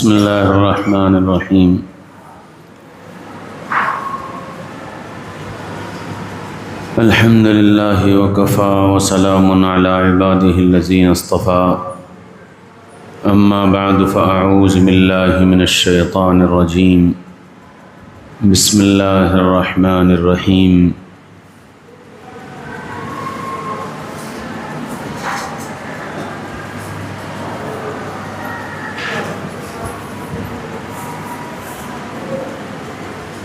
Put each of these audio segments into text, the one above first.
بسم اللہ الرحمن الرحیم۔ الحمد للہ وکفی وسلام علی عبادہ الذین اصطفی، اما بعد فاعوذ باللہ من الشیطان الرجیم۔ بسم اللہ الرحمن الرحیم۔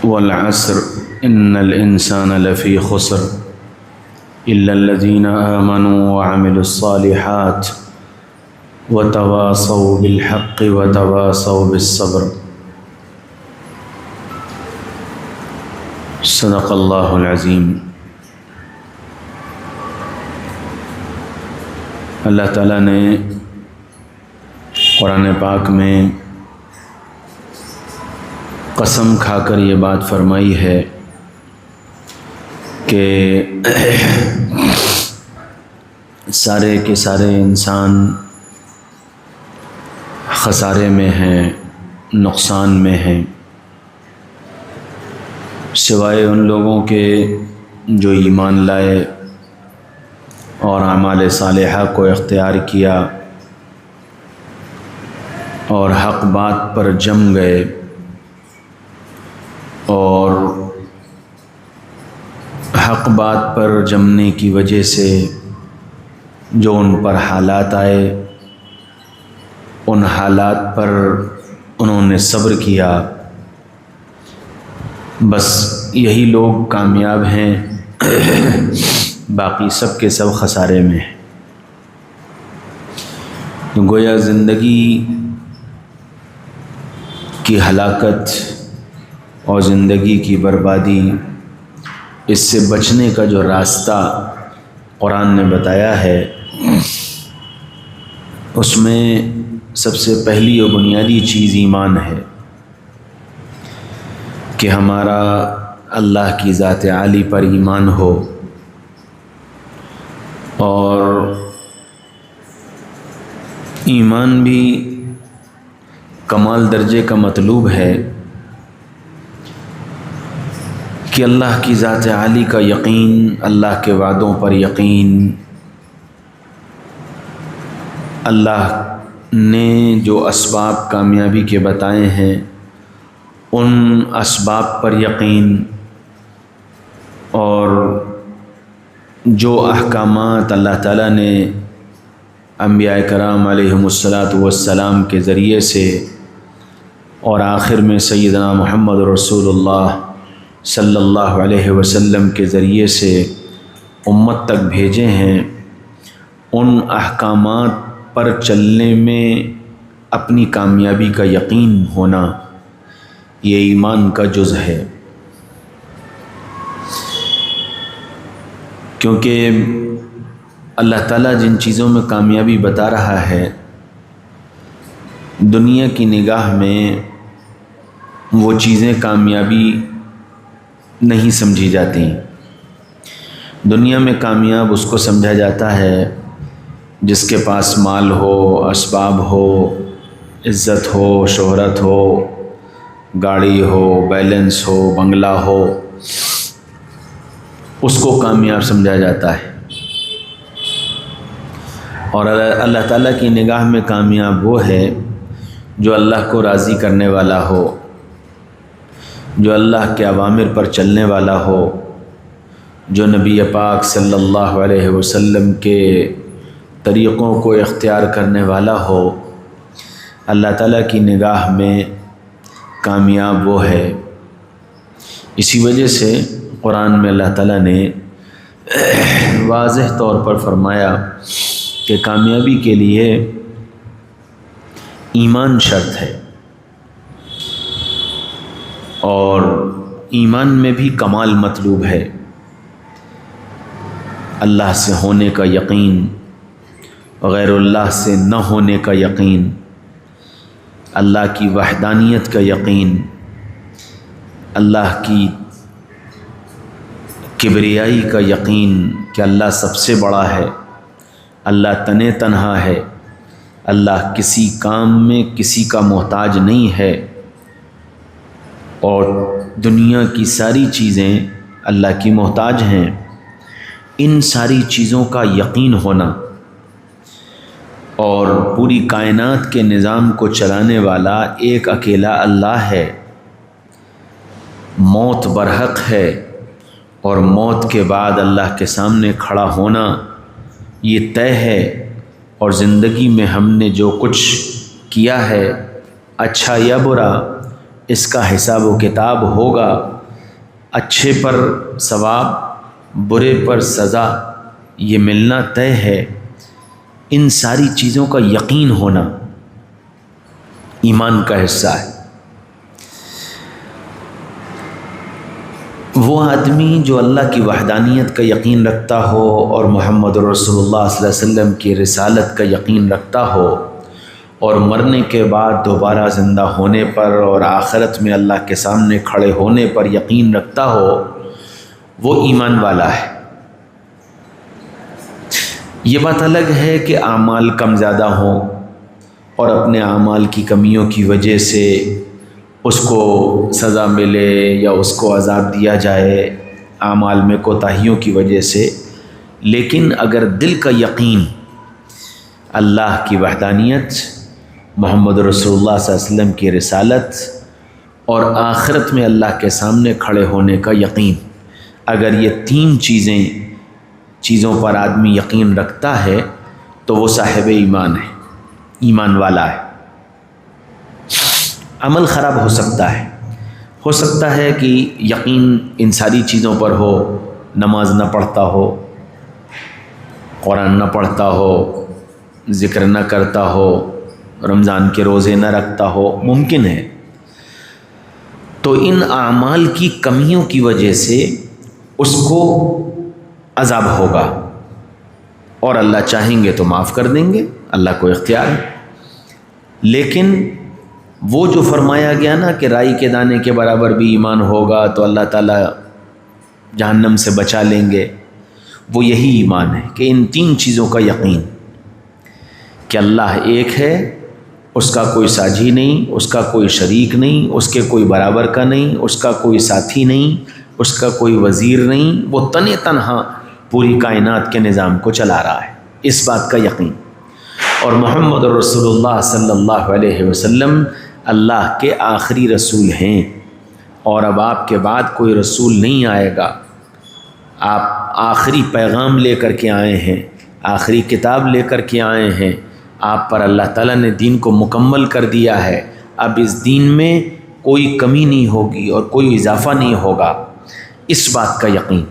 والعصر ان الانسان لفی خسر الا الذین آمنوا وعملوا الصالحات وتواصوا بالحق وتواصوا بالصبر۔ صدق اللہ العظیم۔ اللہ تعالیٰ نے قرآن پاک میں قسم کھا کر یہ بات فرمائی ہے کہ سارے کے سارے انسان خسارے میں ہیں، نقصان میں ہیں، سوائے ان لوگوں کے جو ایمان لائے اور اعمال صالحہ کو اختیار کیا اور حق بات پر جم گئے، اور حق بات پر جمنے کی وجہ سے جو ان پر حالات آئے، ان حالات پر انہوں نے صبر کیا، بس یہی لوگ کامیاب ہیں، باقی سب کے سب خسارے میں ہیں۔ گویا زندگی کی ہلاکت اور زندگی کی بربادی، اس سے بچنے کا جو راستہ قرآن نے بتایا ہے، اس میں سب سے پہلی اور بنیادی چیز ایمان ہے کہ ہمارا اللہ کی ذات عالی پر ایمان ہو، اور ایمان بھی کمال درجے کا مطلوب ہے کہ اللہ کی ذات عالی کا یقین، اللہ کے وعدوں پر یقین، اللہ نے جو اسباب کامیابی کے بتائے ہیں ان اسباب پر یقین، اور جو احکامات اللہ تعالیٰ نے انبیاء کرام علیہم السلام کے ذریعے سے اور آخر میں سیدنا محمد رسول اللہ صلی اللہ علیہ وسلم کے ذریعے سے امت تک بھیجے ہیں، ان احکامات پر چلنے میں اپنی کامیابی کا یقین ہونا، یہ ایمان کا جز ہے۔ کیونکہ اللہ تعالیٰ جن چیزوں میں کامیابی بتا رہا ہے، دنیا کی نگاہ میں وہ چیزیں کامیابی نہیں سمجھی جاتی۔ دنیا میں کامیاب اس کو سمجھا جاتا ہے جس کے پاس مال ہو، اسباب ہو، عزت ہو، شہرت ہو، گاڑی ہو، بیلنس ہو، بنگلہ ہو، اس کو کامیاب سمجھا جاتا ہے۔ اور اللہ تعالیٰ کی نگاہ میں کامیاب وہ ہے جو اللہ کو راضی کرنے والا ہو، جو اللہ کے اوامر پر چلنے والا ہو، جو نبی پاک صلی اللہ علیہ وسلم کے طریقوں کو اختیار کرنے والا ہو۔ اللہ تعالیٰ کی نگاہ میں کامیاب وہ ہے۔ اسی وجہ سے قرآن میں اللہ تعالیٰ نے واضح طور پر فرمایا کہ کامیابی کے لیے ایمان شرط ہے، اور ایمان میں بھی کمال مطلوب ہے۔ اللہ سے ہونے کا یقین، غیر اللہ سے نہ ہونے کا یقین، اللہ کی وحدانیت کا یقین، اللہ کی کبریائی کا یقین کہ اللہ سب سے بڑا ہے، اللہ تنہا ہے، اللہ کسی کام میں کسی کا محتاج نہیں ہے، اور دنیا کی ساری چیزیں اللہ کی محتاج ہیں۔ ان ساری چیزوں کا یقین ہونا اور پوری کائنات کے نظام کو چلانے والا ایک اکیلا اللہ ہے، موت برحق ہے، اور موت کے بعد اللہ کے سامنے کھڑا ہونا یہ طے ہے، اور زندگی میں ہم نے جو کچھ کیا ہے اچھا یا برا اس کا حساب و کتاب ہوگا، اچھے پر ثواب، برے پر سزا، یہ ملنا طے ہے۔ ان ساری چیزوں کا یقین ہونا ایمان کا حصہ ہے۔ وہ آدمی جو اللہ کی وحدانیت کا یقین رکھتا ہو اور محمد رسول اللہ صلی اللہ علیہ وسلم کی رسالت کا یقین رکھتا ہو، اور مرنے کے بعد دوبارہ زندہ ہونے پر اور آخرت میں اللہ کے سامنے کھڑے ہونے پر یقین رکھتا ہو، وہ ایمان والا ہے۔ یہ بات الگ ہے کہ اعمال کم زیادہ ہوں اور اپنے اعمال کی کمیوں کی وجہ سے اس کو سزا ملے یا اس کو عذاب دیا جائے اعمال میں کوتاہیوں کی وجہ سے، لیکن اگر دل کا یقین اللہ کی وحدانیت، محمد رسول اللہ صلی اللہ علیہ وسلم کی رسالت اور آخرت میں اللہ کے سامنے کھڑے ہونے کا یقین، اگر یہ تین چیزوں پر آدمی یقین رکھتا ہے تو وہ صاحب ایمان ہے، ایمان والا ہے۔ عمل خراب ہو سکتا ہے کہ یقین ان ساری چیزوں پر ہو، نماز نہ پڑھتا ہو، قرآن نہ پڑھتا ہو، ذکر نہ کرتا ہو، رمضان کے روزے نہ رکھتا ہو، ممکن ہے۔ تو ان اعمال کی کمیوں کی وجہ سے اس کو عذاب ہوگا، اور اللہ چاہیں گے تو معاف کر دیں گے، اللہ کو اختیار ہے۔ لیکن وہ جو فرمایا گیا نا کہ رائی کے دانے کے برابر بھی ایمان ہوگا تو اللہ تعالیٰ جہنم سے بچا لیں گے، وہ یہی ایمان ہے کہ ان تین چیزوں کا یقین، کہ اللہ ایک ہے، اس کا کوئی ساجی نہیں، اس کا کوئی شریک نہیں، اس کے کوئی برابر کا نہیں، اس کا کوئی ساتھی نہیں، اس کا کوئی وزیر نہیں، وہ تنہا پوری کائنات کے نظام کو چلا رہا ہے، اس بات کا یقین۔ اور محمد رسول اللہ صلی اللہ علیہ وسلم اللہ کے آخری رسول ہیں، اور اب آپ کے بعد کوئی رسول نہیں آئے گا، آپ آخری پیغام لے کر کے آئے ہیں، آخری کتاب لے کر کے آئے ہیں، آپ پر اللہ تعالیٰ نے دین کو مکمل کر دیا ہے، اب اس دین میں کوئی کمی نہیں ہوگی اور کوئی اضافہ نہیں ہوگا، اس بات کا یقین۔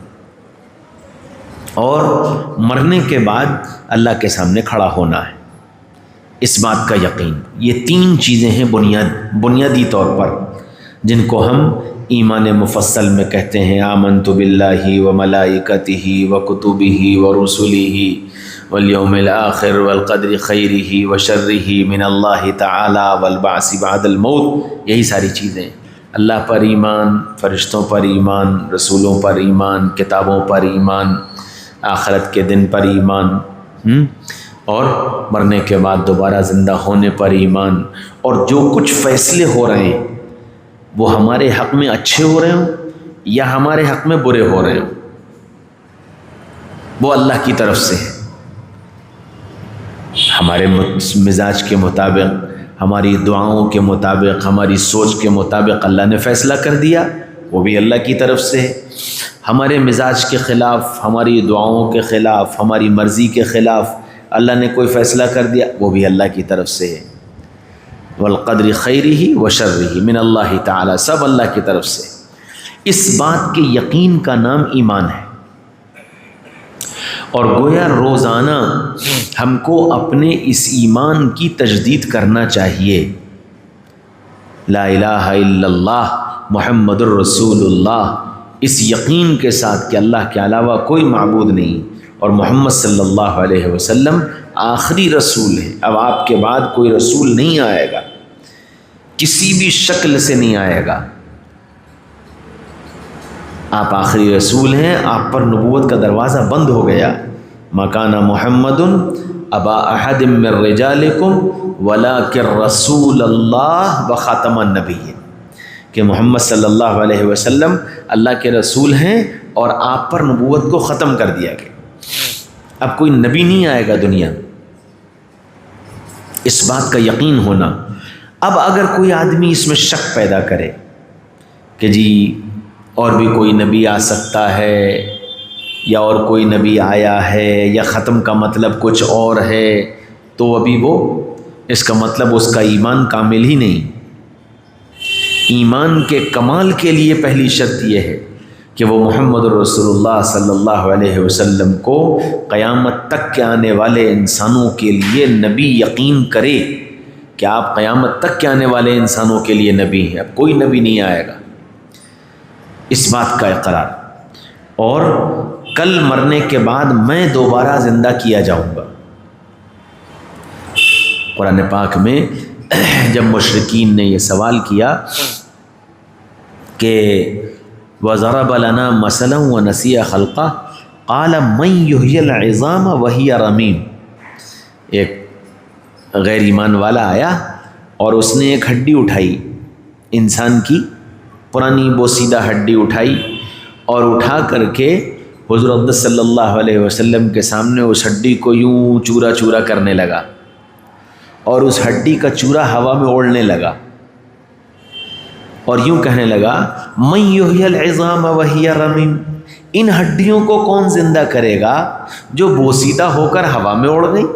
اور مرنے کے بعد اللہ کے سامنے کھڑا ہونا ہے، اس بات کا یقین۔ یہ تین چیزیں ہیں بنیادی طور پر، جن کو ہم ایمان مفصل میں کہتے ہیں، آمنت باللہ و ملائکتہ و کتبہ و رسلہ والیوم الآخر والقدر خیرہ و شرہ من اللہ تعالی والبعث بعد الموت، یہی ساری چیزیں، اللہ پر ایمان، فرشتوں پر ایمان، رسولوں پر ایمان، کتابوں پر ایمان، آخرت کے دن پر ایمان، اور مرنے کے بعد دوبارہ زندہ ہونے پر ایمان۔ اور جو کچھ فیصلے ہو رہے ہیں وہ ہمارے حق میں اچھے ہو رہے ہوں یا ہمارے حق میں برے ہو رہے ہوں، وہ اللہ کی طرف سے ہے، ہمارے مزاج کے مطابق، ہماری دعاؤں کے مطابق، ہماری سوچ کے مطابق اللہ نے فیصلہ کر دیا، وہ بھی اللہ کی طرف سے ہے۔ ہمارے مزاج کے خلاف، ہماری دعاؤں کے خلاف، ہماری مرضی کے خلاف اللہ نے کوئی فیصلہ کر دیا، وہ بھی اللہ کی طرف سے ہے۔ والقدر خیرہ و شرہ من اللہ تعالی، سب اللہ کی طرف سے۔ اس بات کے یقین کا نام ایمان ہے، اور گویا روزانہ ہم کو اپنے اس ایمان کی تجدید کرنا چاہیے۔ لا الہ الا اللہ محمد الرسول اللہ، اس یقین کے ساتھ کہ اللہ کے علاوہ کوئی معبود نہیں، اور محمد صلی اللہ علیہ وسلم آخری رسول ہیں، اب آپ کے بعد کوئی رسول نہیں آئے گا، کسی بھی شکل سے نہیں آئے گا، آپ آخری رسول ہیں، آپ پر نبوت کا دروازہ بند ہو گیا۔ ما کان محمد ابا احد من رجالکم ولکن رسول اللہ وخاتم النبیین، کہ محمد صلی اللہ علیہ وسلم اللہ کے رسول ہیں اور آپ پر نبوت کو ختم کر دیا گیا، اب کوئی نبی نہیں آئے گا دنیا میں، اس بات کا یقین ہونا۔ اب اگر کوئی آدمی اس میں شک پیدا کرے کہ جی اور بھی کوئی نبی آ سکتا ہے یا اور کوئی نبی آیا ہے یا ختم کا مطلب کچھ اور ہے، تو ابھی وہ اس کا مطلب اس کا ایمان کامل ہی نہیں۔ ایمان کے کمال کے لیے پہلی شرط یہ ہے کہ وہ محمد رسول اللہ صلی اللہ علیہ وسلم کو قیامت تک کے آنے والے انسانوں کے لیے نبی یقین کرے کہ آپ قیامت تک کے آنے والے انسانوں کے لیے نبی ہیں، اب کوئی نبی نہیں آئے گا، اس بات کا اقرار۔ اور کل مرنے کے بعد میں دوبارہ زندہ کیا جاؤں گا۔ قرآن پاک میں جب مشرکین نے یہ سوال کیا کہ وَضَرَبَ لَنَا مَثَلًا وَنَسِيَ خَلْقَهُ قَالَ مَنْ يُحْيِي الْعِظَامَ وَهِيَ رَمِيمٌ، ایک غیر ایمان والا آیا اور اس نے ایک ہڈی اٹھائی، انسان کی پرانی بوسیدہ ہڈی اٹھائی اور اٹھا کر کے حضور اقدس صلی اللہ علیہ وسلم کے سامنے اس ہڈی کو یوں چورا چورا کرنے لگا اور اس ہڈی کا چورا ہوا میں اڑنے لگا اور یوں کہنے لگا من یحیی العظام وہی رمیم، ان ہڈیوں کو کون زندہ کرے گا جو بوسیدہ ہو کر ہوا میں اڑ گئی؟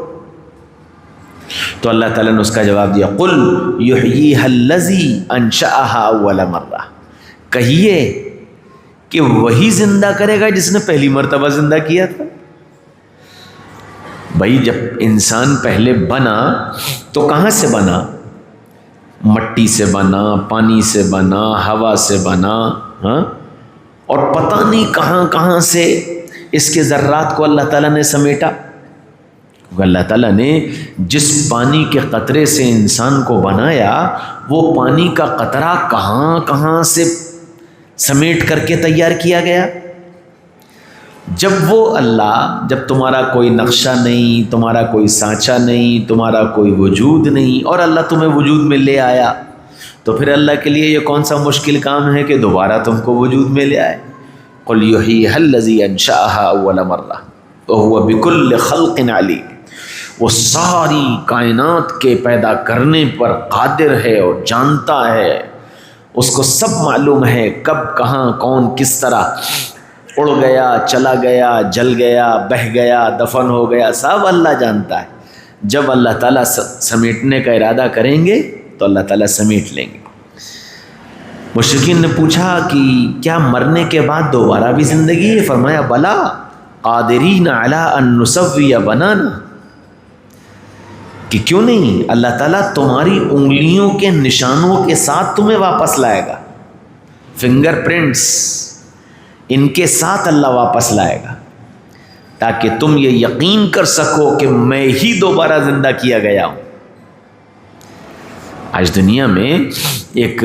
تو اللہ تعالیٰ نے اس کا جواب دیا قل یحییھا الذی انشأھا اول مرہ، کہیے کہ وہی زندہ کرے گا جس نے پہلی مرتبہ زندہ کیا تھا۔ بھائی جب انسان پہلے بنا تو کہاں سے بنا؟ مٹی سے بنا، پانی سے بنا، ہوا سے بنا، ہاں، اور پتہ نہیں کہاں کہاں سے اس کے ذرات کو اللہ تعالیٰ نے سمیٹا۔ اللہ تعالیٰ نے جس پانی کے قطرے سے انسان کو بنایا وہ پانی کا قطرہ کہاں کہاں سے سمیٹ کر کے تیار کیا گیا۔ جب وہ اللہ، جب تمہارا کوئی نقشہ نہیں، تمہارا کوئی سانچہ نہیں، تمہارا کوئی وجود نہیں، اور اللہ تمہیں وجود میں لے آیا، تو پھر اللہ کے لیے یہ کون سا مشکل کام ہے کہ دوبارہ تم کو وجود میں لے آئے۔ قل یحییھا الذی انشأھا اول مرہ وہو بکل خلق علیم، وہ ساری کائنات کے پیدا کرنے پر قادر ہے اور جانتا ہے، اس کو سب معلوم ہے، کب کہاں کون کس طرح اڑ گیا، چلا گیا، جل گیا، بہہ گیا، دفن ہو گیا، سب اللہ جانتا ہے۔ جب اللہ تعالیٰ سمیٹنے کا ارادہ کریں گے تو اللہ تعالیٰ سمیٹ لیں گے۔ مشرکین نے پوچھا کہ کیا مرنے کے بعد دوبارہ بھی زندگی ہے؟ فرمایا بلا قادرین علی ان نسوی بنانا، کہ کیوں نہیں، اللہ تعالیٰ تمہاری انگلیوں کے نشانوں کے ساتھ تمہیں واپس لائے گا، فنگر پرنٹس، ان کے ساتھ اللہ واپس لائے گا، تاکہ تم یہ یقین کر سکو کہ میں ہی دوبارہ زندہ کیا گیا ہوں۔ آج دنیا میں ایک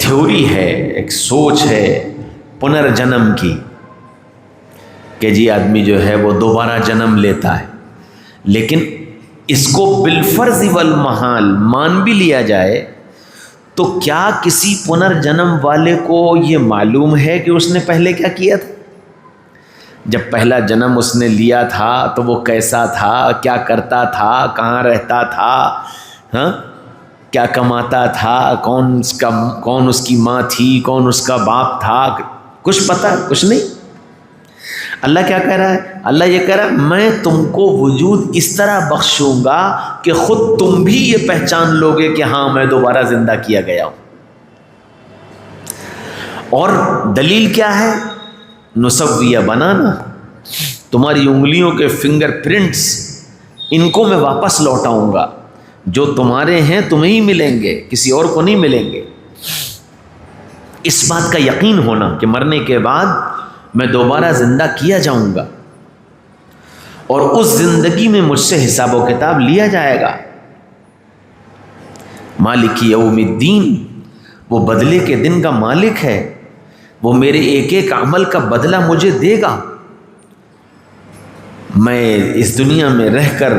تھیوری ہے، ایک سوچ ہے پنرجنم کی، کہ جی آدمی جو ہے وہ دوبارہ جنم لیتا ہے، لیکن اس کو بالفرض والمحال مان بھی لیا جائے تو کیا کسی پنرجنم والے کو یہ معلوم ہے کہ اس نے پہلے کیا کیا تھا؟ جب پہلا جنم اس نے لیا تھا تو وہ کیسا تھا، کیا کرتا تھا، کہاں رہتا تھا، ہاں، کیا کماتا تھا، کون اس کی ماں تھی، کون اس کا باپ تھا، کچھ پتہ؟ کچھ نہیں۔ اللہ کیا کہہ رہا ہے؟ اللہ یہ کہہ رہا ہے میں تم کو وجود اس طرح بخشوں گا کہ خود تم بھی یہ پہچان لوگے کہ ہاں میں دوبارہ زندہ کیا گیا ہوں۔ اور دلیل کیا ہے؟ نسویہ بنانا، تمہاری انگلیوں کے فنگر پرنٹس، ان کو میں واپس لوٹاؤں گا، جو تمہارے ہیں تمہیں ہی ملیں گے، کسی اور کو نہیں ملیں گے۔ اس بات کا یقین ہونا کہ مرنے کے بعد میں دوبارہ زندہ کیا جاؤں گا اور اس زندگی میں مجھ سے حساب و کتاب لیا جائے گا۔ مالک یوم الدین، وہ بدلے کے دن کا مالک ہے، وہ میرے ایک ایک عمل کا بدلہ مجھے دے گا۔ میں اس دنیا میں رہ کر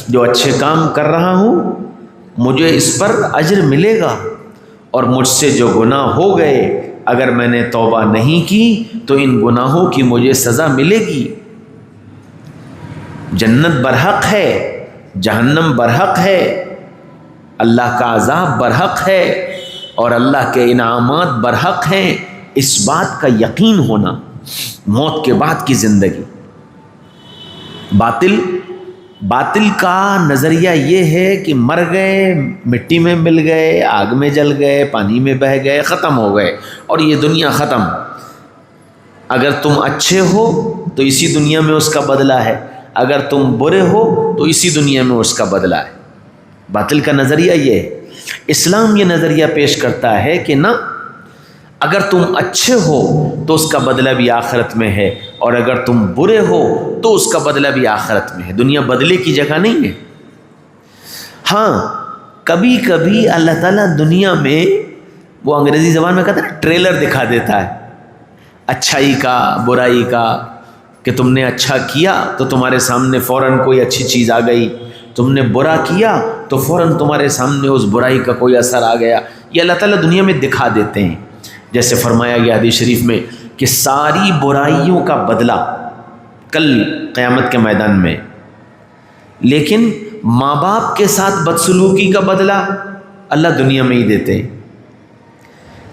جو اچھے کام کر رہا ہوں مجھے اس پر اجر ملے گا، اور مجھ سے جو گناہ ہو گئے اگر میں نے توبہ نہیں کی تو ان گناہوں کی مجھے سزا ملے گی۔ جنت برحق ہے، جہنم برحق ہے، اللہ کا عذاب برحق ہے، اور اللہ کے انعامات برحق ہیں۔ اس بات کا یقین ہونا، موت کے بعد کی زندگی۔ باطل کا نظریہ یہ ہے کہ مر گئے، مٹی میں مل گئے، آگ میں جل گئے، پانی میں بہہ گئے، ختم ہو گئے اور یہ دنیا ختم۔ اگر تم اچھے ہو تو اسی دنیا میں اس کا بدلہ ہے، اگر تم برے ہو تو اسی دنیا میں اس کا بدلہ ہے۔ باطل کا نظریہ یہ ہے۔ اسلام یہ نظریہ پیش کرتا ہے کہ نہ، اگر تم اچھے ہو تو اس کا بدلہ بھی آخرت میں ہے، اور اگر تم برے ہو تو اس کا بدلہ بھی آخرت میں ہے۔ دنیا بدلے کی جگہ نہیں ہے۔ ہاں کبھی کبھی اللہ تعالیٰ دنیا میں، وہ انگریزی زبان میں کہتا ہے ٹریلر دکھا دیتا ہے، اچھائی کا، برائی کا، کہ تم نے اچھا کیا تو تمہارے سامنے فوراً کوئی اچھی چیز آ گئی، تم نے برا کیا تو فوراً تمہارے سامنے اس برائی کا کوئی اثر آ گیا۔ یہ اللہ تعالیٰ دنیا میں دکھا دیتے ہیں، جیسے فرمایا گیا حدیث شریف میں کہ ساری برائیوں کا بدلہ کل قیامت کے میدان میں، لیکن ماں باپ کے ساتھ بدسلوکی کا بدلہ اللہ دنیا میں ہی دیتے ہیں۔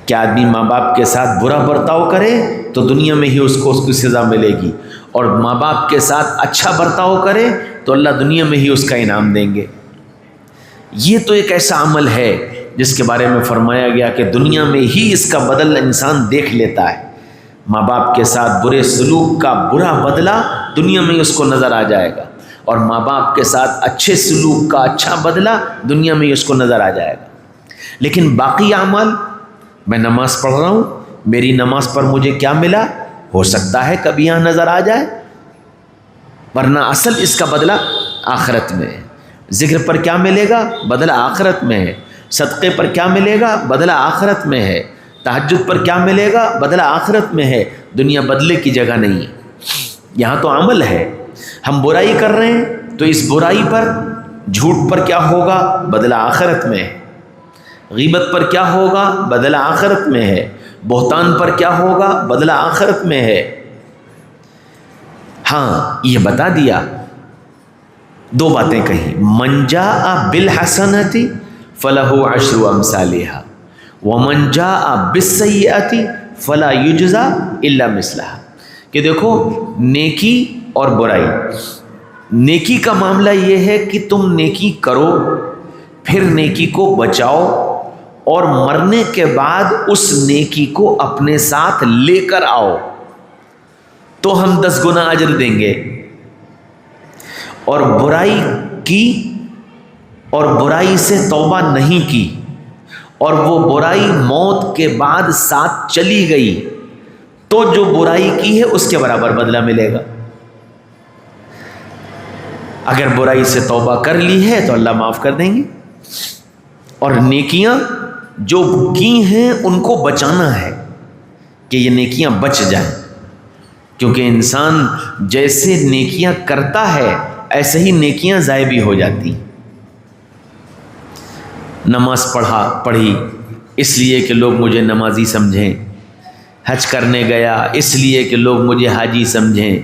کہ آدمی ماں باپ کے ساتھ برا برتاؤ کرے تو دنیا میں ہی اس کو کی سزا ملے گی، اور ماں باپ کے ساتھ اچھا برتاؤ کرے تو اللہ دنیا میں ہی اس کا انعام دیں گے۔ یہ تو ایک ایسا عمل ہے جس کے بارے میں فرمایا گیا کہ دنیا میں ہی اس کا بدل انسان دیکھ لیتا ہے۔ ماں باپ کے ساتھ برے سلوک کا برا بدلہ دنیا میں اس کو نظر آ جائے گا، اور ماں باپ کے ساتھ اچھے سلوک کا اچھا بدلہ دنیا میں اس کو نظر آ جائے گا۔ لیکن باقی اعمال، میں نماز پڑھ رہا ہوں، میری نماز پر مجھے کیا ملا، ہو سکتا ہے کبھی یہاں نظر آ جائے، ورنہ اصل اس کا بدلہ آخرت میں ہے۔ ذکر پر کیا ملے گا، بدلہ آخرت میں ہے۔ صدقے پر کیا ملے گا، بدلہ آخرت میں ہے۔ تہجد پر کیا ملے گا، بدلہ آخرت میں ہے۔ دنیا بدلے کی جگہ نہیں ہے، یہاں تو عمل ہے۔ ہم برائی کر رہے ہیں تو اس برائی پر، جھوٹ پر کیا ہوگا، بدلہ آخرت میں ہے۔ غیبت پر کیا ہوگا، بدلہ آخرت میں ہے۔ بہتان پر کیا ہوگا، بدلہ آخرت میں ہے۔ ہاں یہ بتا دیا، دو باتیں کہیں، من جاء بالحسنۃ فلہ عشر امثالھا ومن جاء بالسیئۃ فلا یجزی الا مثلھا۔ کہ دیکھو نیکی اور برائی، نیکی کا معاملہ یہ ہے کہ تم نیکی کرو، پھر نیکی کو بچاؤ، اور مرنے کے بعد اس نیکی کو اپنے ساتھ لے کر آؤ تو ہم 10 گنا اجر دیں گے۔ اور برائی کی اور برائی سے توبہ نہیں کی، اور وہ برائی موت کے بعد ساتھ چلی گئی، تو جو برائی کی ہے اس کے برابر بدلہ ملے گا۔ اگر برائی سے توبہ کر لی ہے تو اللہ معاف کر دیں گے، اور نیکیاں جو کی ہیں ان کو بچانا ہے کہ یہ نیکیاں بچ جائیں، کیونکہ انسان جیسے نیکیاں کرتا ہے ایسے ہی نیکیاں ضائع بھی ہو جاتی ہیں۔ نماز پڑھی اس لیے کہ لوگ مجھے نمازی سمجھیں، حج کرنے گیا اس لیے کہ لوگ مجھے حاجی سمجھیں،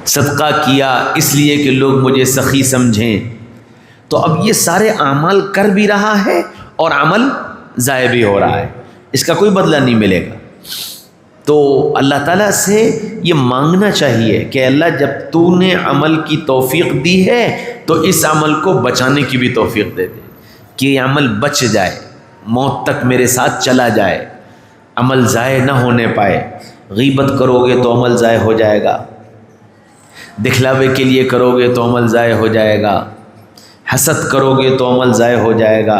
صدقہ کیا اس لیے کہ لوگ مجھے سخی سمجھیں، تو اب یہ سارے اعمال کر بھی رہا ہے اور عمل ضائع بھی ہو رہا ہے، اس کا کوئی بدلہ نہیں ملے گا۔ تو اللہ تعالیٰ سے یہ مانگنا چاہیے کہ اللہ جب تو نے عمل کی توفیق دی ہے تو اس عمل کو بچانے کی بھی توفیق دے دے، کہ یہ عمل بچ جائے، موت تک میرے ساتھ چلا جائے، عمل ضائع نہ ہونے پائے۔ غیبت کرو گے تو عمل ضائع ہو جائے گا، دکھلاوے کے لیے کرو گے تو عمل ضائع ہو جائے گا، حسد کرو گے تو عمل ضائع ہو جائے گا،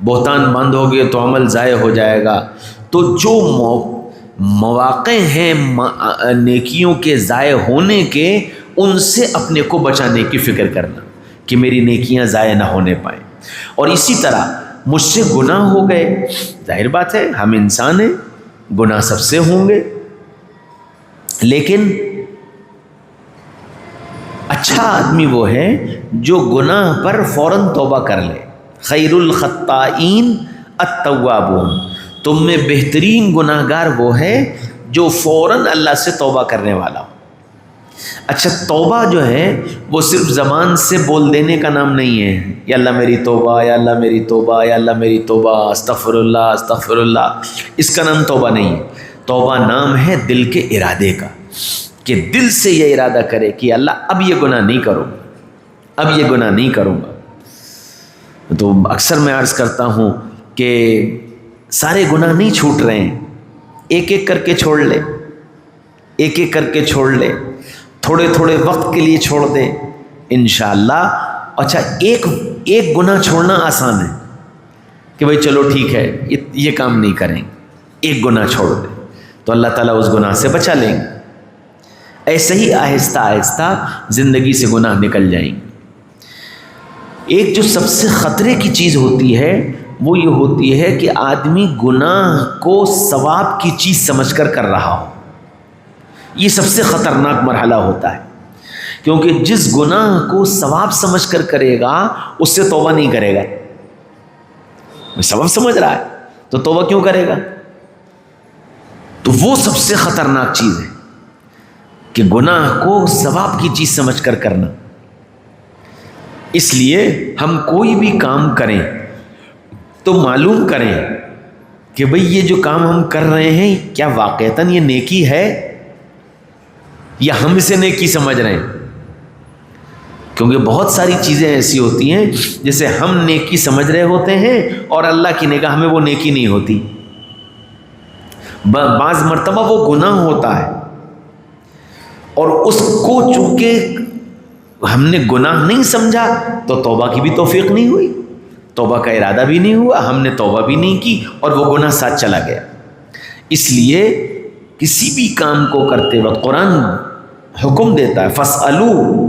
بہتان باندھو گے تو عمل ضائع ہو جائے گا۔ تو جو مواقع ہیں نیکیوں کے ضائع ہونے کے، ان سے اپنے کو بچانے کی فکر کرنا کہ میری نیکیاں ضائع نہ ہونے پائیں۔ اور اسی طرح مجھ سے گناہ ہو گئے، ظاہر بات ہے ہم انسان ہیں، گناہ سب سے ہوں گے، لیکن اچھا آدمی وہ ہے جو گناہ پر فوراً توبہ کر لے. خیر الخطائین التوابون، تم میں بہترین گناہ گار وہ ہے جو فوراً اللہ سے توبہ کرنے والا ہو. اچھا توبہ جو ہے وہ صرف زبان سے بول دینے کا نام نہیں ہے، یا اللہ میری توبہ، یا اللہ میری توبہ، یا اللہ میری توبہ، استغفر اللہ استغفر اللہ، اس کا نام توبہ نہیں ہے. توبہ نام ہے دل کے ارادے کا، کہ دل سے یہ ارادہ کرے کہ اللہ اب یہ گناہ نہیں کروں گا، اب یہ گناہ نہیں کروں گا. تو اکثر میں عرض کرتا ہوں کہ سارے گناہ نہیں چھوٹ رہے ہیں، ایک ایک کر کے چھوڑ لے، ایک ایک کر کے چھوڑ لے، تھوڑے تھوڑے وقت کے لیے چھوڑ دے انشاءاللہ. اچھا ایک گناہ چھوڑنا آسان ہے کہ بھائی چلو ٹھیک ہے یہ کام نہیں کریں، ایک گناہ چھوڑ دے تو اللہ تعالیٰ اس گناہ سے بچا لیں گے. ایسے ہی آہستہ آہستہ زندگی سے گناہ نکل جائیں گے. ایک جو سب سے خطرے کی چیز ہوتی ہے وہ یہ ہوتی ہے کہ آدمی گناہ کو ثواب کی چیز سمجھ کر رہا ہو. یہ سب سے خطرناک مرحلہ ہوتا ہے، کیونکہ جس گناہ کو ثواب سمجھ کر کرے گا اس سے توبہ نہیں کرے گا. ثواب سمجھ رہا ہے تو توبہ کیوں کرے گا؟ تو وہ سب سے خطرناک چیز ہے کہ گناہ کو ثواب کی چیز سمجھ کر کرنا. اس لیے ہم کوئی بھی کام کریں تو معلوم کریں کہ بھئی یہ جو کام ہم کر رہے ہیں کیا واقعتاً یہ نیکی ہے یا ہم اسے نیکی سمجھ رہے ہیں. کیونکہ بہت ساری چیزیں ایسی ہوتی ہیں جسے ہم نیکی سمجھ رہے ہوتے ہیں اور اللہ کی نگاہ میں وہ نیکی نہیں ہوتی. بعض مرتبہ وہ گناہ ہوتا ہے اور اس کو چونکہ ہم نے گناہ نہیں سمجھا تو توبہ کی بھی توفیق نہیں ہوئی، توبہ کا ارادہ بھی نہیں ہوا، ہم نے توبہ بھی نہیں کی اور وہ گناہ ساتھ چلا گیا. اس لیے کسی بھی کام کو کرتے وقت قرآن حکم دیتا ہے فَاسْأَلُوا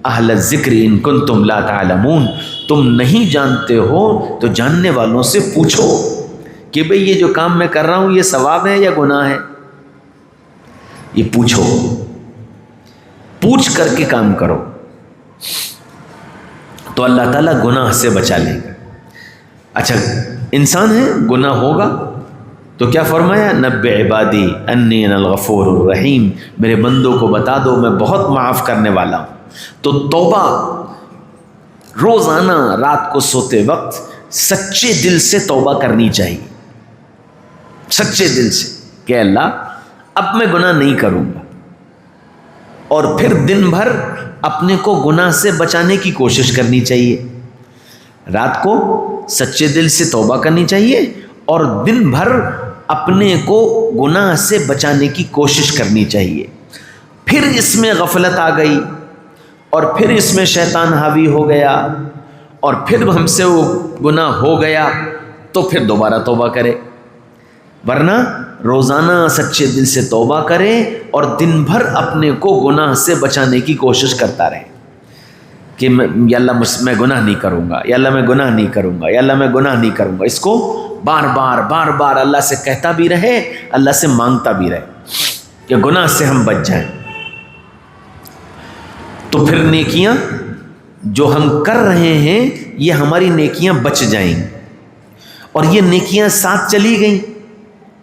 أَهْلَ الذِّكْرِ إِن كُنتُمْ لَا تَعْلَمُونَ، تم نہیں جانتے ہو تو جاننے والوں سے پوچھو کہ بھئی یہ جو کام میں کر رہا ہوں یہ ثواب ہے یا گناہ ہے. یہ پوچھو، پوچھ کر کے کام کرو تو اللہ تعالیٰ گناہ سے بچا لے گا. اچھا انسان ہے گناہ ہوگا تو کیا فرمایا؟ نبّ عبادی انی انا الغفور الرحیم، میرے بندوں کو بتا دو میں بہت معاف کرنے والا ہوں. تو توبہ روزانہ رات کو سوتے وقت سچے دل سے توبہ کرنی چاہیے، سچے دل سے کہ اللہ اب میں گناہ نہیں کروں گا. اور پھر دن بھر اپنے کو گناہ سے بچانے کی کوشش کرنی چاہیے. رات کو سچے دل سے توبہ کرنی چاہیے اور دن بھر اپنے کو گناہ سے بچانے کی کوشش کرنی چاہیے. پھر اس میں غفلت آ گئی اور پھر اس میں شیطان حاوی ہو گیا اور پھر ہم سے وہ گناہ ہو گیا تو پھر دوبارہ توبہ کرے. ورنہ روزانہ سچے دل سے توبہ کرے اور دن بھر اپنے کو گناہ سے بچانے کی کوشش کرتا رہے کہ یا اللہ میں گناہ نہیں کروں گا، یا اللہ میں گناہ نہیں کروں گا، یا اللہ میں گناہ نہیں کروں گا. اس کو بار بار اللہ سے کہتا بھی رہے، اللہ سے مانگتا بھی رہے کہ گناہ سے ہم بچ جائیں. تو پھر نیکیاں جو ہم کر رہے ہیں یہ ہماری نیکیاں بچ جائیں اور یہ نیکیاں ساتھ چلی گئیں.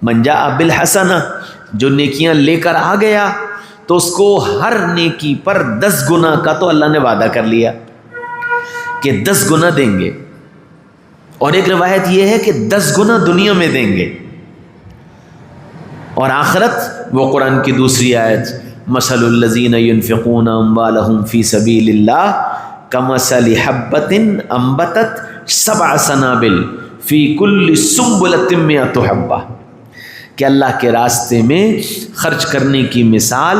من جاء بالحسنہ، جو نیکیاں لے کر آ گیا تو اس کو ہر نیکی پر 10 گنا کا تو اللہ نے وعدہ کر لیا کہ 10 گنا دیں گے. اور ایک روایت یہ ہے کہ 10 گنا دنیا میں دیں گے اور آخرت وہ قرآن کی دوسری آیت مثل الذین ينفقون اموالهم فی سبیل اللہ کمثل حبۃ انبتت 7 سنابل فی کل سنبلۃ 100 حبہ، کہ اللہ کے راستے میں خرچ کرنے کی مثال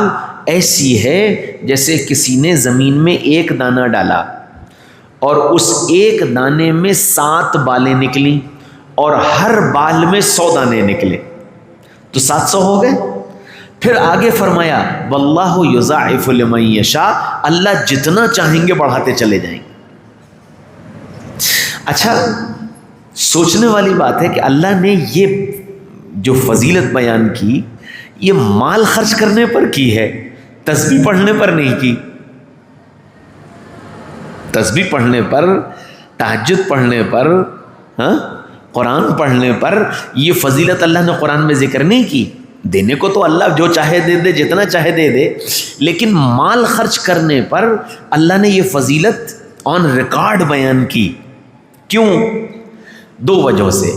ایسی ہے جیسے کسی نے زمین میں ایک دانہ ڈالا اور اس ایک دانے میں 7 بالیں نکلیں اور ہر بال میں 100 دانے نکلے تو 700 ہو گئے. پھر آگے فرمایا واللہ یضاعف لمن یشاء، اللہ جتنا چاہیں گے بڑھاتے چلے جائیں گے. اچھا سوچنے والی بات ہے کہ اللہ نے یہ جو فضیلت بیان کی یہ مال خرچ کرنے پر کی ہے، تسبیح پڑھنے پر نہیں کی. تسبیح پڑھنے پر، تہجد پڑھنے پر، قرآن پڑھنے پر یہ فضیلت اللہ نے قرآن میں ذکر نہیں کی. دینے کو تو اللہ جو چاہے دے دے، جتنا چاہے دے دے، لیکن مال خرچ کرنے پر اللہ نے یہ فضیلت آن ریکارڈ بیان کی. کیوں؟ 2 وجہوں سے.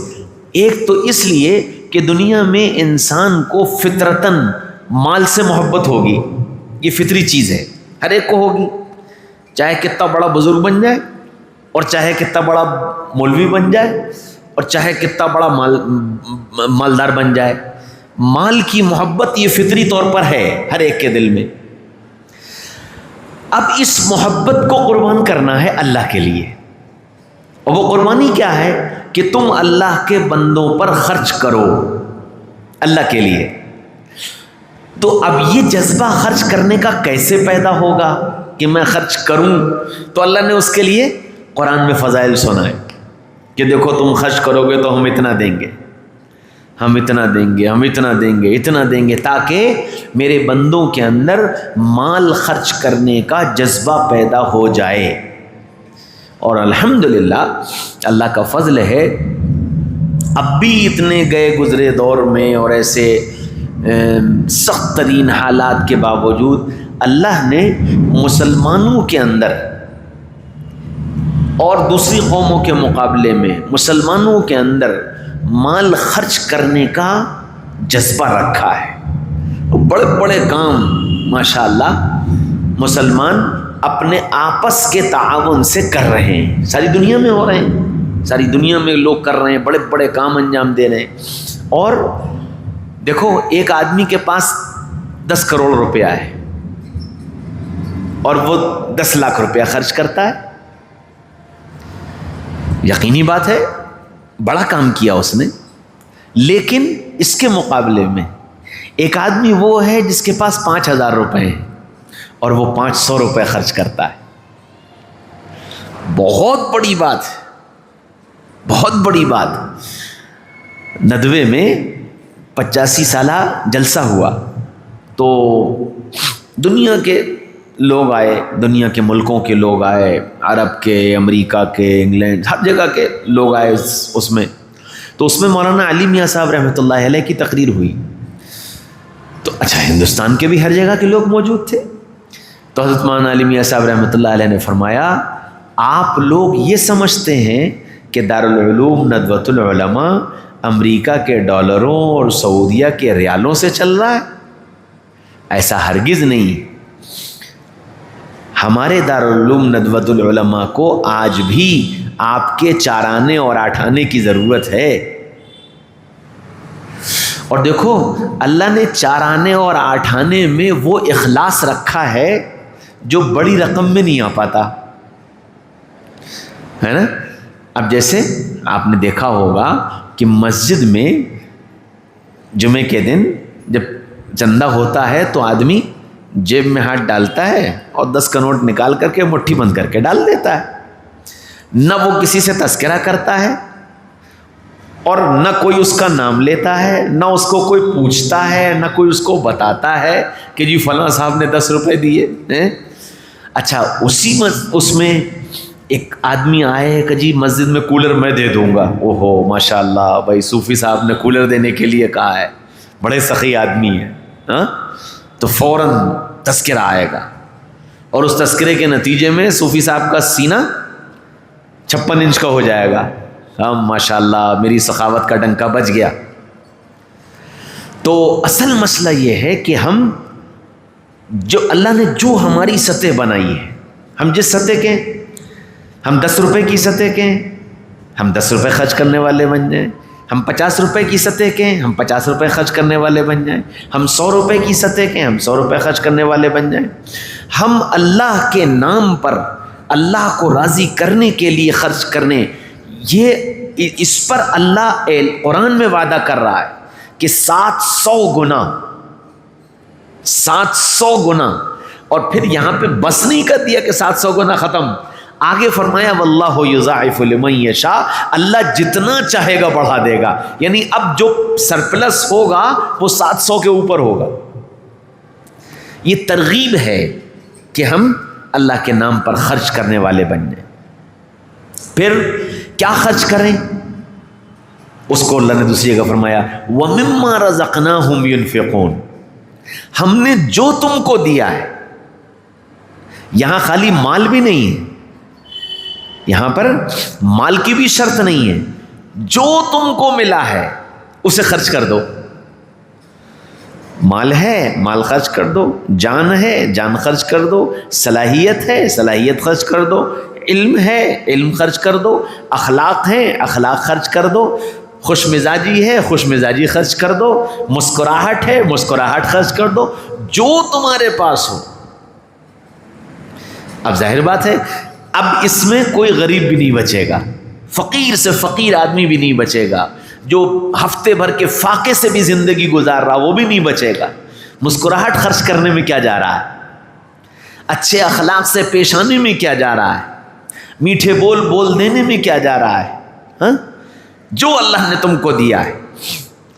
ایک تو اس لیے کہ دنیا میں انسان کو فطرتاً مال سے محبت ہوگی، یہ فطری چیز ہے، ہر ایک کو ہوگی، چاہے کتنا بڑا بزرگ بن جائے، اور چاہے کتنا بڑا مولوی بن جائے، اور چاہے کتنا بڑا مالدار بن جائے. مال کی محبت یہ فطری طور پر ہے ہر ایک کے دل میں. اب اس محبت کو قربان کرنا ہے اللہ کے لیے، اور وہ قربانی کیا ہے کہ تم اللہ کے بندوں پر خرچ کرو اللہ کے لیے. تو اب یہ جذبہ خرچ کرنے کا کیسے پیدا ہوگا کہ میں خرچ کروں؟ تو اللہ نے اس کے لیے قرآن میں فضائل سنائے کہ دیکھو تم خرچ کرو گے تو ہم اتنا دیں گے، ہم اتنا دیں گے، ہم اتنا دیں گے، اتنا دیں گے، تاکہ میرے بندوں کے اندر مال خرچ کرنے کا جذبہ پیدا ہو جائے. اور الحمدللہ اللہ کا فضل ہے، اب بھی اتنے گئے گزرے دور میں اور ایسے سخت ترین حالات کے باوجود اللہ نے مسلمانوں کے اندر اور دوسری قوموں کے مقابلے میں مسلمانوں کے اندر مال خرچ کرنے کا جذبہ رکھا ہے. بڑے بڑے کام ماشاءاللہ مسلمان اپنے آپس کے تعاون سے کر رہے ہیں، ساری دنیا میں ہو رہے ہیں، ساری دنیا میں لوگ کر رہے ہیں، بڑے بڑے کام انجام دے رہے ہیں. اور دیکھو ایک آدمی کے پاس 10 کروڑ روپیہ ہے اور وہ 10 لاکھ روپیہ خرچ کرتا ہے. یقینی بات ہے بڑا کام کیا اس نے، لیکن اس کے مقابلے میں ایک آدمی وہ ہے جس کے پاس 5,000 روپے ہیں اور وہ 500 روپے خرچ کرتا ہے. بہت بڑی بات ہے، بہت بڑی بات. ندوے میں 85 سالہ جلسہ ہوا تو دنیا کے لوگ آئے، دنیا کے ملکوں کے لوگ آئے، عرب کے، امریکہ کے، انگلینڈ، ہر جگہ کے لوگ آئے اس میں. تو اس میں مولانا علی میاں صاحب رحمۃ اللہ علیہ کی تقریر ہوئی. تو اچھا ہندوستان کے بھی ہر جگہ کے لوگ موجود تھے. تو حضرت مولانا علی میاں صاحب رحمۃ اللہ علیہ نے فرمایا، آپ لوگ یہ سمجھتے ہیں کہ دارالعلوم ندوۃ العلماء امریکہ کے ڈالروں اور سعودیہ کے ریالوں سے چل رہا ہے؟ ایسا ہرگز نہیں. ہمارے دارالعلوم ندوۃ العلماء کو آج بھی آپ کے 4 آنے اور 8 آنے کی ضرورت ہے. اور دیکھو اللہ نے 4 آنے اور 8 آنے میں وہ اخلاص رکھا ہے جو بڑی رقم میں نہیں آ پاتا ہے نا. اب جیسے آپ نے دیکھا ہوگا کہ مسجد میں جمعے کے دن جب چندہ ہوتا ہے تو آدمی جیب میں ہاتھ ڈالتا ہے اور 10 کا نوٹ نکال کر کے مٹھی بند کر کے ڈال دیتا ہے. نہ وہ کسی سے تذکرہ کرتا ہے اور نہ کوئی اس کا نام لیتا ہے، نہ اس کو کوئی پوچھتا ہے، نہ کوئی اس کو بتاتا ہے کہ جی فلاں صاحب نے 10 روپے دیے. اچھا اس میں ایک آدمی آئے کہ جی مسجد میں کولر میں دے دوں گا. اوہو ماشاء اللہ بھائی صوفی صاحب نے کولر دینے کے لیے کہا ہے، بڑے سخی آدمی ہیں. تو فوراً تذکرہ آئے گا اور اس تذکرے کے نتیجے میں صوفی صاحب کا سینہ 56 انچ کا ہو جائے گا. ماشاء اللہ میری سخاوت کا ڈنکا بج گیا. تو اصل مسئلہ یہ ہے کہ ہم جو اللہ نے جو ہماری سطح بنائی ہے، ہم جس سطح کے، ہم 10 روپے کی سطح کے، ہم 10 روپے خرچ کرنے والے بن جائیں. ہم 50 روپے کی سطح کے، ہم 50 روپے خرچ کرنے والے بن جائیں. ہم 100 روپے کی سطح کے، ہم 100 روپے خرچ کرنے والے بن جائیں. ہم اللہ کے نام پر اللہ کو راضی کرنے کے لیے خرچ کرنے، یہ اس پر اللہ قرآن میں وعدہ کر رہا ہے کہ 700 گنا، 700 گنا. اور پھر یہاں پہ بس نہیں کر دیا کہ 700 گنا ختم، آگے فرمایا واللہ یضاعف لمن یشاء، اللہ جتنا چاہے گا بڑھا دے گا. یعنی اب جو سرپلس ہوگا وہ 700 کے اوپر ہوگا. یہ ترغیب ہے کہ ہم اللہ کے نام پر خرچ کرنے والے بن جائیں۔ پھر کیا خرچ کریں؟ اس کو اللہ نے دوسری جگہ فرمایا وَمِمَّا رَزَقْنَاهُمْ يُنْفِقُونَ، ہم نے جو تم کو دیا ہے، یہاں خالی مال بھی نہیں ہے، یہاں پر مال کی بھی شرط نہیں ہے، جو تم کو ملا ہے اسے خرچ کر دو۔ مال ہے مال خرچ کر دو، جان ہے جان خرچ کر دو، صلاحیت ہے صلاحیت خرچ کر دو، علم ہے علم خرچ کر دو، اخلاق ہے اخلاق خرچ کر دو، خوش مزاجی ہے خوش مزاجی خرچ کر دو، مسکراہٹ ہے مسکراہٹ خرچ کر دو، جو تمہارے پاس ہو۔ اب ظاہر بات ہے اب اس میں کوئی غریب بھی نہیں بچے گا، فقیر سے فقیر آدمی بھی نہیں بچے گا، جو ہفتے بھر کے فاقے سے بھی زندگی گزار رہا وہ بھی نہیں بچے گا۔ مسکراہٹ خرچ کرنے میں کیا جا رہا ہے؟ اچھے اخلاق سے پیش آنے میں کیا جا رہا ہے؟ میٹھے بول بول دینے میں کیا جا رہا ہے؟ ہاں؟ جو اللہ نے تم کو دیا ہے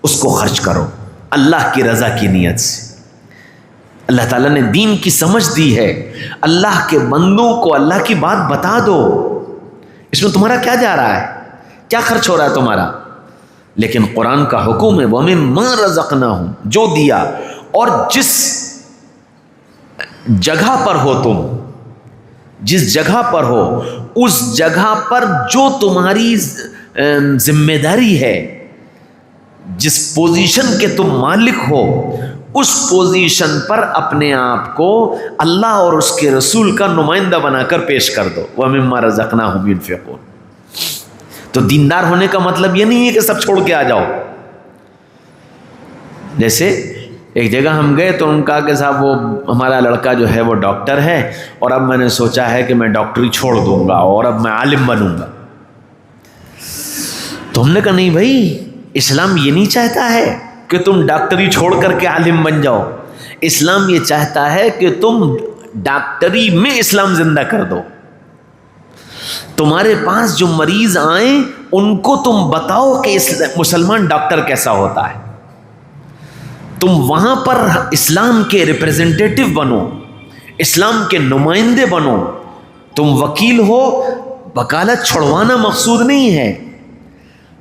اس کو خرچ کرو اللہ کی رضا کی نیت سے۔ اللہ تعالیٰ نے دین کی سمجھ دی ہے، اللہ کے بندوں کو اللہ کی بات بتا دو، اس میں تمہارا کیا جا رہا ہے، کیا خرچ ہو رہا ہے تمہارا؟ لیکن قرآن کا حکم ہے وَمِمَّا رَزَقْنَاهُمْ، جو دیا، اور جس جگہ پر ہو تم، جس جگہ پر ہو اس جگہ پر جو تمہاری ذمہ داری ہے، جس پوزیشن کے تم مالک ہو اس پوزیشن پر اپنے آپ کو اللہ اور اس کے رسول کا نمائندہ بنا کر پیش کر دو۔ وَمِمَّا رَزَقْنَاهُمْ يُنْفِقُونَ۔ تو دیندار ہونے کا مطلب یہ نہیں ہے کہ سب چھوڑ کے آ جاؤ۔ جیسے ایک جگہ ہم گئے تو ان کہا کہ صاحب وہ ہمارا لڑکا جو ہے وہ ڈاکٹر ہے اور اب میں نے سوچا ہے کہ میں ڈاکٹری چھوڑ دوں گا اور اب میں عالم بنوں گا۔ تو ہم نے کہا نہیں بھائی، اسلام یہ نہیں چاہتا ہے کہ تم ڈاکٹری چھوڑ کر کے عالم بن جاؤ، اسلام یہ چاہتا ہے کہ تم ڈاکٹری میں اسلام زندہ کر دو۔ تمہارے پاس جو مریض آئیں ان کو تم بتاؤ کہ مسلمان ڈاکٹر کیسا ہوتا ہے، تم وہاں پر اسلام کے ریپریزنٹیٹو بنو، اسلام کے نمائندے بنو۔ تم وکیل ہو، وکالت چھڑوانا مقصود نہیں ہے،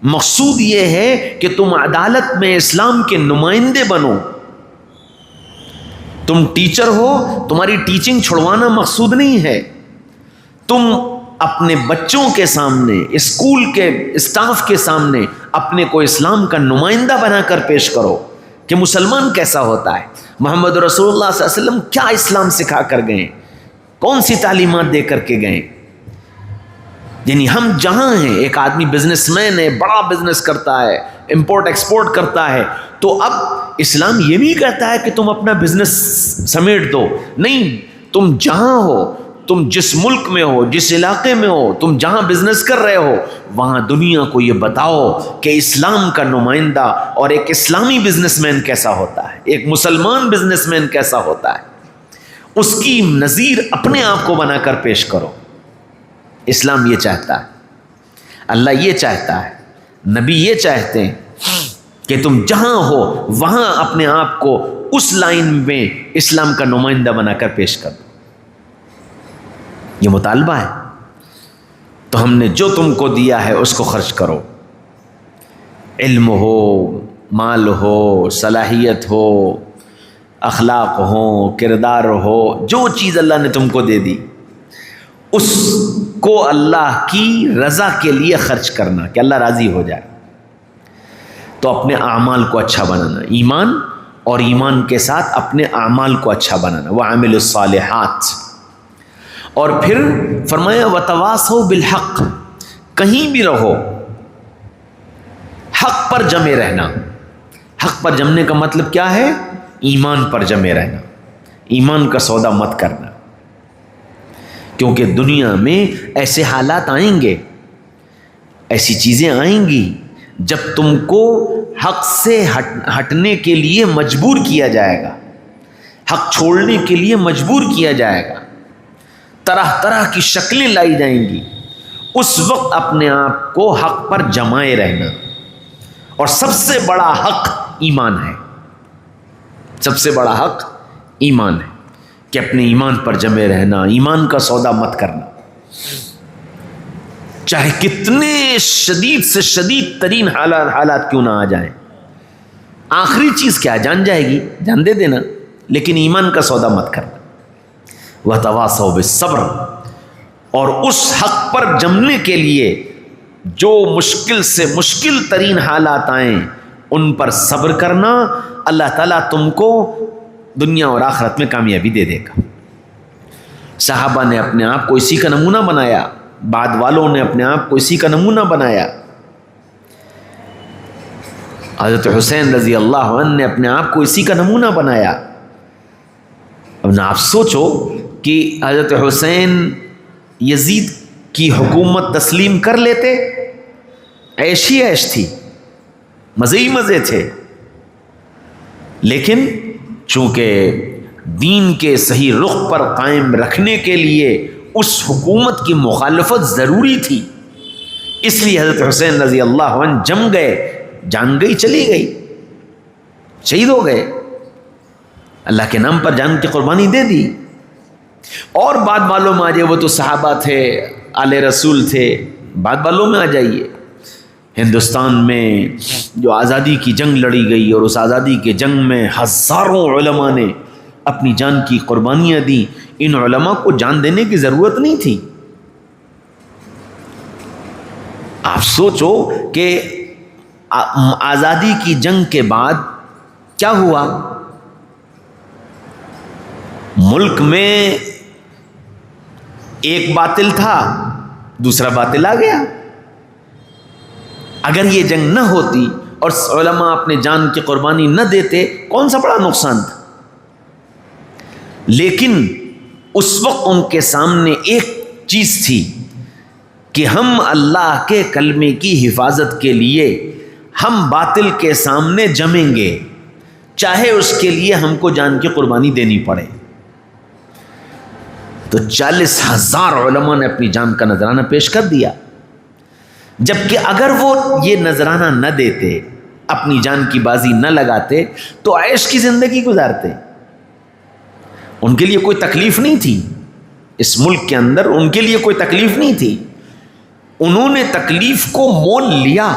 مقصود یہ ہے کہ تم عدالت میں اسلام کے نمائندے بنو۔ تم ٹیچر ہو، تمہاری ٹیچنگ چھڑوانا مقصود نہیں ہے، تم اپنے بچوں کے سامنے، اسکول کے اسٹاف کے سامنے اپنے کو اسلام کا نمائندہ بنا کر پیش کرو کہ مسلمان کیسا ہوتا ہے، محمد رسول اللہ صلی اللہ علیہ وسلم کیا اسلام سکھا کر گئے، کون سی تعلیمات دے کر کے گئے۔ یعنی ہم جہاں ہیں، ایک آدمی بزنس مین ہے، بڑا بزنس کرتا ہے، امپورٹ ایکسپورٹ کرتا ہے، تو اب اسلام یہ نہیں کہتا ہے کہ تم اپنا بزنس سمیٹ دو، نہیں، تم جہاں ہو، تم جس ملک میں ہو، جس علاقے میں ہو، تم جہاں بزنس کر رہے ہو وہاں دنیا کو یہ بتاؤ کہ اسلام کا نمائندہ اور ایک اسلامی بزنس مین کیسا ہوتا ہے، ایک مسلمان بزنس مین کیسا ہوتا ہے، اس کی نظیر اپنے آپ کو بنا کر پیش کرو۔ اسلام یہ چاہتا ہے، اللہ یہ چاہتا ہے، نبی یہ چاہتے ہیں کہ تم جہاں ہو وہاں اپنے آپ کو اس لائن میں اسلام کا نمائندہ بنا کر پیش کر دو۔ یہ مطالبہ ہے۔ تو ہم نے جو تم کو دیا ہے اس کو خرچ کرو، علم ہو، مال ہو، صلاحیت ہو، اخلاق ہو، کردار ہو، جو چیز اللہ نے تم کو دے دی اس کو اللہ کی رضا کے لیے خرچ کرنا کہ اللہ راضی ہو جائے۔ تو اپنے اعمال کو اچھا بنانا، ایمان اور ایمان کے ساتھ اپنے اعمال کو اچھا بنانا، وَعَمِلُوا الصَّالِحَاتِ۔ اور پھر فرمایا وَتَوَاصَوْا بِالْحَقِّ، کہیں بھی رہو حق پر جمے رہنا۔ حق پر جمنے کا مطلب کیا ہے؟ ایمان پر جمے رہنا، ایمان کا سودا مت کرنا، کیونکہ دنیا میں ایسے حالات آئیں گے، ایسی چیزیں آئیں گی جب تم کو حق سے ہٹنے کے لیے مجبور کیا جائے گا، حق چھوڑنے کے لیے مجبور کیا جائے گا، طرح طرح کی شکلیں لائی جائیں گی۔ اس وقت اپنے آپ کو حق پر جمائے رہنا، اور سب سے بڑا حق ایمان ہے، سب سے بڑا حق ایمان ہے کہ اپنے ایمان پر جمے رہنا، ایمان کا سودا مت کرنا، چاہے کتنے شدید سے شدید ترین حالات کیوں نہ آ جائیں۔ آخری چیز کیا جان جائے گی، جان دے دینا، لیکن ایمان کا سودا مت کرنا۔ وَتَوَاصَوْا بِالصَّبْرِ، اور اس حق پر جمنے کے لیے جو مشکل سے مشکل ترین حالات آئیں ان پر صبر کرنا، اللہ تعالیٰ تم کو دنیا اور آخرت میں کامیابی دے دے گا۔ صحابہ نے اپنے آپ کو اسی کا نمونہ بنایا، بعد والوں نے اپنے آپ کو اسی کا نمونہ بنایا۔ حضرت حسین رضی اللہ عنہ نے اپنے آپ کو اسی کا نمونہ بنایا۔ اب آپ سوچو کہ حضرت حسین یزید کی حکومت تسلیم کر لیتے، عیش ہی عیش تھی، مزے ہی مزے تھے، لیکن چونکہ دین کے صحیح رخ پر قائم رکھنے کے لیے اس حکومت کی مخالفت ضروری تھی، اس لیے حضرت حسین رضی اللہ عنہ جم گئے، جان گئی چلی گئی، شہید ہو گئے، اللہ کے نام پر جان کی قربانی دے دی۔ اور بعد والوں میں آ جائے، وہ تو صحابہ تھے، آل رسول تھے، بعد والوں میں آ جائیے، ہندوستان میں جو آزادی کی جنگ لڑی گئی اور اس آزادی کے جنگ میں ہزاروں علماء نے اپنی جان کی قربانیاں دیں، ان علماء کو جان دینے کی ضرورت نہیں تھی۔ آپ سوچو کہ آزادی کی جنگ کے بعد کیا ہوا؟ ملک میں ایک باطل تھا، دوسرا باطل آ گیا۔ اگر یہ جنگ نہ ہوتی اور علماء اپنے جان کی قربانی نہ دیتے، کون سا بڑا نقصان تھا؟ لیکن اس وقت ان کے سامنے ایک چیز تھی کہ ہم اللہ کے کلمے کی حفاظت کے لیے ہم باطل کے سامنے جمیں گے، چاہے اس کے لیے ہم کو جان کی قربانی دینی پڑے۔ تو 40,000 علماء نے اپنی جان کا نذرانہ پیش کر دیا، جبکہ اگر وہ یہ نذرانہ نہ دیتے، اپنی جان کی بازی نہ لگاتے، تو عیش کی زندگی گزارتے۔ ان کے لیے کوئی تکلیف نہیں تھی، اس ملک کے اندر ان کے لیے کوئی تکلیف نہیں تھی۔ انہوں نے تکلیف کو مول لیا،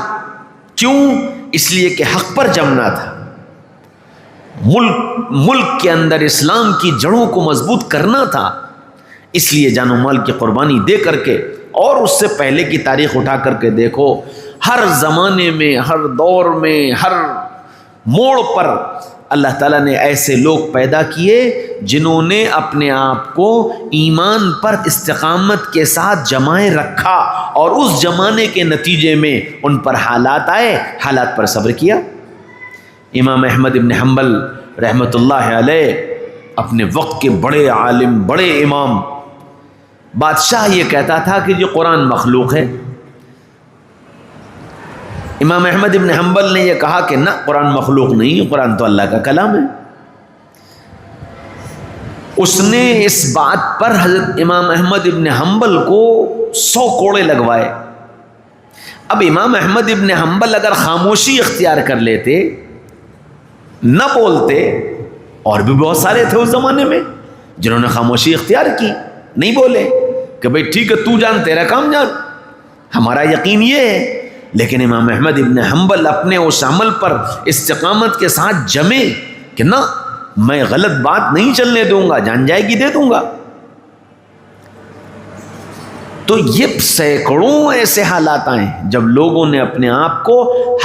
کیوں؟ اس لیے کہ حق پر جمنا تھا، ملک کے اندر اسلام کی جڑوں کو مضبوط کرنا تھا، اس لیے جان و مال کی قربانی دے کر کے۔ اور اس سے پہلے کی تاریخ اٹھا کر کے دیکھو، ہر زمانے میں، ہر دور میں، ہر موڑ پر اللہ تعالیٰ نے ایسے لوگ پیدا کیے جنہوں نے اپنے آپ کو ایمان پر استقامت کے ساتھ جمائے رکھا، اور اس جمانے کے نتیجے میں ان پر حالات آئے، حالات پر صبر کیا۔ امام احمد ابن حنبل رحمۃ اللہ علیہ، اپنے وقت کے بڑے عالم، بڑے امام، بادشاہ یہ کہتا تھا کہ یہ قرآن مخلوق ہے۔ امام احمد ابن حنبل نے یہ کہا کہ نہ، قرآن مخلوق نہیں، قرآن تو اللہ کا کلام ہے۔ اس نے اس بات پر حضرت امام احمد ابن حنبل کو 100 کوڑے لگوائے۔ اب امام احمد ابن حنبل اگر خاموشی اختیار کر لیتے، نہ بولتے، اور بھی بہت سارے تھے اس زمانے میں جنہوں نے خاموشی اختیار کی، نہیں بولے کہ بھئی ٹھیک ہے، تو جان، تیرا کام جان، ہمارا یقین یہ ہے۔ لیکن امام احمد ابن حنبل اپنے اس عمل پر استقامت کے ساتھ جمے کہ نہ، میں غلط بات نہیں چلنے دوں گا، جان جائے گی دے دوں گا۔ تو یہ سینکڑوں ایسے حالات آئے جب لوگوں نے اپنے آپ کو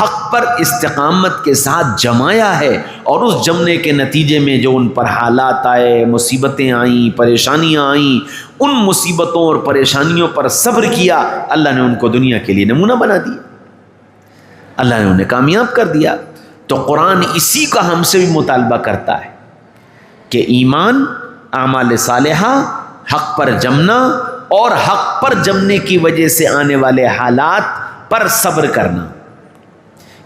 حق پر استقامت کے ساتھ جمایا ہے، اور اس جمنے کے نتیجے میں جو ان پر حالات آئے، مصیبتیں آئیں، پریشانیاں آئیں، ان مصیبتوں اور پریشانیوں پر صبر کیا، اللہ نے ان کو دنیا کے لیے نمونہ بنا دیا، اللہ نے انہیں کامیاب کر دیا۔ تو قرآن اسی کا ہم سے بھی مطالبہ کرتا ہے کہ ایمان، اعمال صالحہ، حق پر جمنا، اور حق پر جمنے کی وجہ سے آنے والے حالات پر صبر کرنا،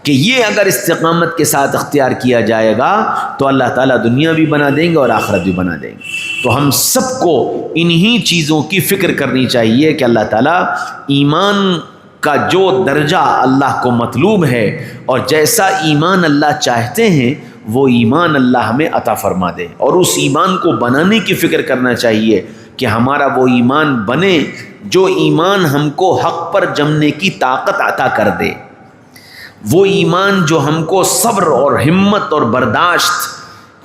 کہ یہ اگر استقامت کے ساتھ اختیار کیا جائے گا تو اللہ تعالیٰ دنیا بھی بنا دیں گے اور آخرت بھی بنا دیں گے۔ تو ہم سب کو انہی چیزوں کی فکر کرنی چاہیے کہ اللہ تعالیٰ ایمان کا جو درجہ اللہ کو مطلوب ہے اور جیسا ایمان اللہ چاہتے ہیں وہ ایمان اللہ ہمیں عطا فرما دے، اور اس ایمان کو بنانے کی فکر کرنا چاہیے کہ ہمارا وہ ایمان بنے جو ایمان ہم کو حق پر جمنے کی طاقت عطا کر دے، وہ ایمان جو ہم کو صبر اور ہمت اور برداشت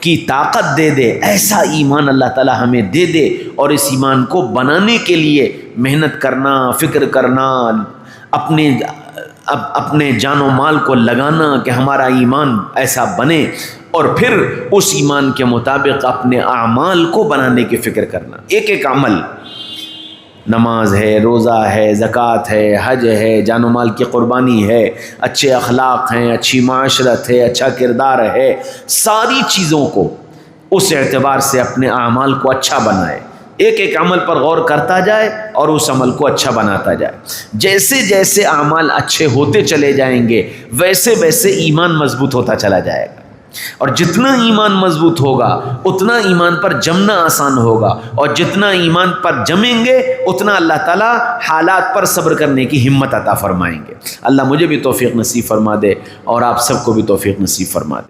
کی طاقت دے دے۔ ایسا ایمان اللہ تعالی ہمیں دے دے، اور اس ایمان کو بنانے کے لیے محنت کرنا، فکر کرنا، اپنے جان و مال کو لگانا کہ ہمارا ایمان ایسا بنے، اور پھر اس ایمان کے مطابق اپنے اعمال کو بنانے کی فکر کرنا۔ ایک ایک عمل، نماز ہے، روزہ ہے، زکوٰۃ ہے، حج ہے، جان و مال کی قربانی ہے، اچھے اخلاق ہیں، اچھی معاشرت ہے، اچھا کردار ہے، ساری چیزوں کو اس اعتبار سے اپنے اعمال کو اچھا بنائے، ایک ایک عمل پر غور کرتا جائے اور اس عمل کو اچھا بناتا جائے۔ جیسے جیسے اعمال اچھے ہوتے چلے جائیں گے ویسے ویسے ایمان مضبوط ہوتا چلا جائے گا، اور جتنا ایمان مضبوط ہوگا اتنا ایمان پر جمنا آسان ہوگا، اور جتنا ایمان پر جمیں گے اتنا اللہ تعالیٰ حالات پر صبر کرنے کی ہمت عطا فرمائیں گے۔ اللہ مجھے بھی توفیق نصیب فرما دے اور آپ سب کو بھی توفیق نصیب فرما دے۔